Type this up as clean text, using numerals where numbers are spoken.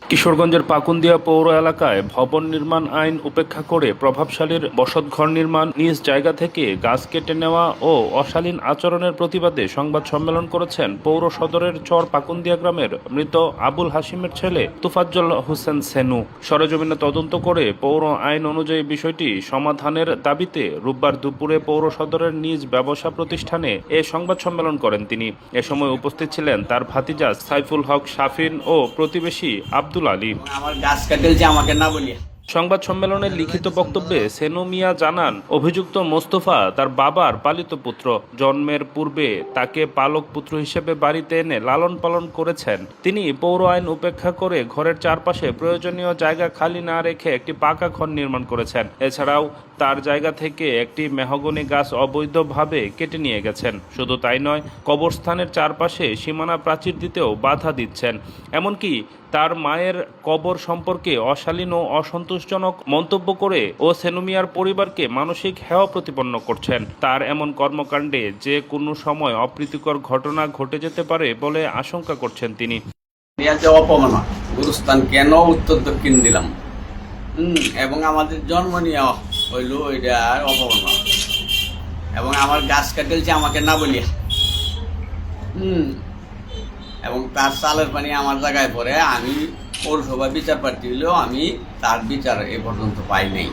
কিশোরগঞ্জের পাকুন্দিয়া পৌর এলাকায় ভবন নির্মাণ আইন উপেক্ষা করে প্রভাবশালীর বসতঘর নির্মাণ, নিজ জায়গা থেকে গাছ কেটে নেওয়া ও অশালীন আচরণের প্রতিবাদে সংবাদ সম্মেলন করেছেন পৌর সদরের চর পাকুন্দিয়া গ্রামের মৃত আবুল হাশিমের ছেলে তোফাজ্জল হোসেন সেনু। সরেজমিনে তদন্ত করে পৌর আইন অনুযায়ী বিষয়টি সমাধানের দাবিতে রোববার দুপুরে পৌর সদরের নিজ ব্যবসা প্রতিষ্ঠানে এ সংবাদ সম্মেলন করেন তিনি। এ সময় উপস্থিত ছিলেন তার ভাতিজা সাইফুল হক শাফিন ও প্রতিবেশী আব্দুল আলী। আমার গাছ কাটেলছে আমাকে না বলিয়া। সংবাদ সম্মেলনের লিখিত বক্তব্যে সেনু মিয়া জানান, অভিযুক্ত মোস্তফা তার বাবার পালিত পুত্র। জন্মের পূর্বে তাকে পালক পুত্র হিসেবে বাড়িতে এনে লালন পালন করেছেন। তিনি পৌর আইন উপেক্ষা করে ঘরের চারপাশে প্রয়োজনীয় জায়গা খালি না রেখে একটি পাকা ঘর নির্মাণ করেছেন। এছাড়াও তার জায়গা থেকে একটি মেহগনি গাছ অবৈধভাবে কেটে নিয়ে গেছেন। শুধু তাই নয়, কবরস্থানের চারপাশে সীমানা প্রাচীর দিতেও বাধা দিচ্ছেন। এমনকি তার মায়ের কবর সম্পর্কে অশালীন ও অসন্তোষজনক মন্তব্য করে ও সেনু মিয়ার পরিবারকে মানসিক হেয় প্রতিপন্ন করছেন। তার এমন কর্মকাণ্ডে যে কোনো সময় অপ্রীতিকর ঘটনা ঘটে যেতে পারে বলে আশঙ্কা করছেন তিনি। অপমাননা গুরুস্থান কেন উত্তর দক্ষিণ দিলাম এবং আমাদের জন্ম নিয়ে হইল এটা অপমাননা এবং আমার গাছ কাটেলছে আমাকে না বলিয়া এবং তার চালের পানি আমার জায়গায় পড়ে। আমি পৌরসভা বিচার প্রার্থী হলেও আমি তার বিচার এ পর্যন্ত পাই নাই।